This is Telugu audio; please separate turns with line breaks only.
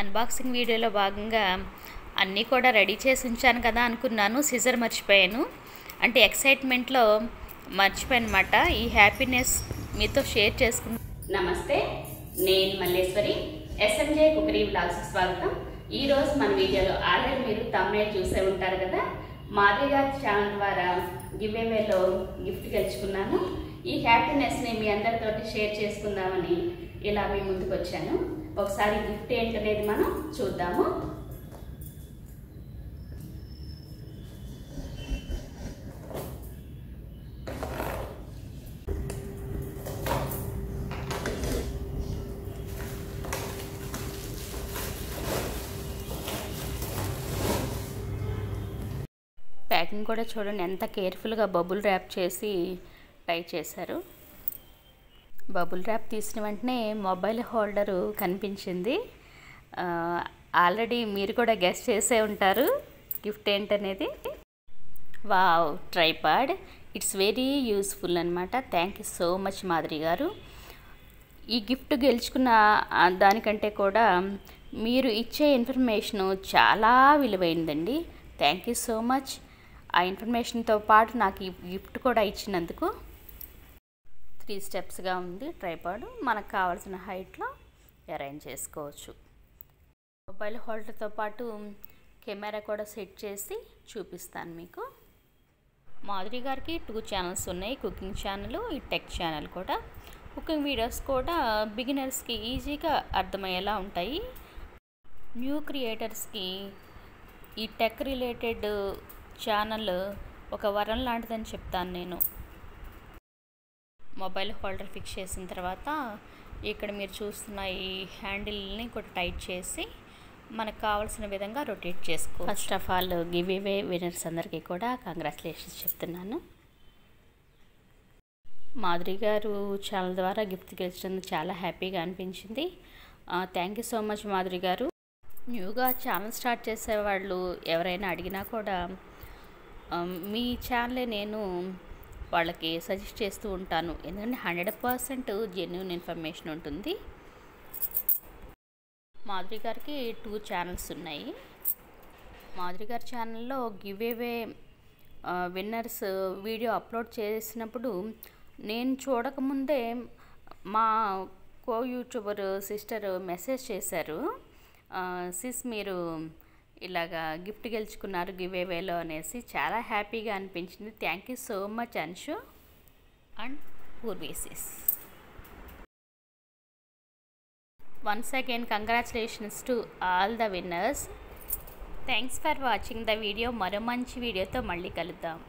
అన్బాక్సింగ్ వీడియోలో భాగంగా అన్నీ కూడా రెడీ చేసి ఉంచాను కదా అనుకున్నాను. సిజర్ మర్చిపోయాను. అంటే ఎక్సైట్మెంట్లో మర్చిపోయానమాట. ఈ హ్యాపీనెస్ మీతో షేర్ చేసుకున్నాను. నమస్తే, నేను మల్లేశ్వరి. ఎస్ఎంజే కుకరీ వ్లాగ్స్కి స్వాగతం. ఈరోజు మన వీడియోలో ఆల్రెడీ మీరు థంబ్నెయిల్ చూసే ఉంటారు కదా, మాధవి గారి ఛానల్ ద్వారా గివ్ అవేలో గిఫ్ట్ గెలుచుకున్నాను. ఈ హ్యాపీనెస్ని మీ అందరితోటి షేర్ చేసుకుందామని ఇలా మీ ముందుకు వచ్చాను. ఒకసారి గిఫ్ట్ ఏంటనేది మనం చూద్దాము. ప్యాకింగ్ కూడా చూడండి ఎంత కేర్ఫుల్గా బబుల్ ర్యాప్ చేసి టై చేశారు. బబుల్ ర్యాప్ తీసిన వెంటనే మొబైల్ హోల్డరు కనిపించింది. ఆల్రెడీ మీరు కూడా గెస్ చేసే ఉంటారు గిఫ్ట్ ఏంటనేది. Wow, tripod. It's very useful అనమాట. Thank you so much Madhuri గారు. ఈ గిఫ్ట్ గెలుచుకున్న దానికంటే కూడా మీరు ఇచ్చే ఇన్ఫర్మేషను చాలా విలువైందండి. Thank you so much. ఆ ఇన్ఫర్మేషన్తో పాటు నాకు ఈ గిఫ్ట్ కూడా ఇచ్చినందుకు. 3 స్టెప్స్గా ఉంది ట్రైపాడ్. మనకు కావాల్సిన హైట్లో అరేంజ్ చేసుకోవచ్చు. మొబైల్ హోల్డర్తో పాటు కెమెరా కూడా సెట్ చేసి చూపిస్తాను మీకు. మాధురి గారికి 2 ఛానల్స్ ఉన్నాయి. కుకింగ్ ఛానల్, ఈ టెక్ ఛానల్ కూడా. కుకింగ్ వీడియోస్ కూడా బిగినర్స్కి ఈజీగా అర్థమయ్యేలా ఉంటాయి. న్యూ క్రియేటర్స్కి ఈ టెక్ రిలేటెడ్ ఛానల్ ఒక వరం లాంటిదని చెప్తాను నేను. మొబైల్ హోల్డర్ ఫిక్స్ చేసిన తర్వాత ఇక్కడ మీరు చూస్తున్న ఈ హ్యాండిల్ని కూడా టైట్ చేసి మనకు కావాల్సిన విధంగా రొటేట్ చేసుకో. First of all give away winners అందరికీ కూడా కంగ్రాచులేషన్స్ చెప్తున్నాను. మాధురి గారు ఛానల్ ద్వారా గిఫ్ట్ గెలిచినందుకు చాలా హ్యాపీగా అనిపించింది. Thank you so much Madhuri గారు. న్యూగా ఛానల్ స్టార్ట్ చేసేవాళ్ళు ఎవరైనా అడిగినా కూడా మీ ఛానలే నేను వాళ్ళకి సజెస్ట్ చేస్తూ ఉంటాను. ఎందుకంటే 100% జెన్యూన్ ఇన్ఫర్మేషన్ ఉంటుంది. మాధురి గారికి 2 ఛానల్స్ ఉన్నాయి. మాధురి గారి ఛానల్లో give away winners video upload చేసినప్పుడు నేను చూడకముందే మా కో యూట్యూబర్ సిస్టర్ మెసేజ్ చేశారు. సిస్ మీరు ఇలాగా గిఫ్ట్ గెలుచుకున్నారు గివ్ అవేలో అనేసి. చాలా హ్యాపీగా అనిపించింది. Thank you so much Anshu and Purvi sis. Once again congratulations to all the winners. Thanks for watching the video. మరో మంచి వీడియోతో మళ్ళీ కలుద్దాం.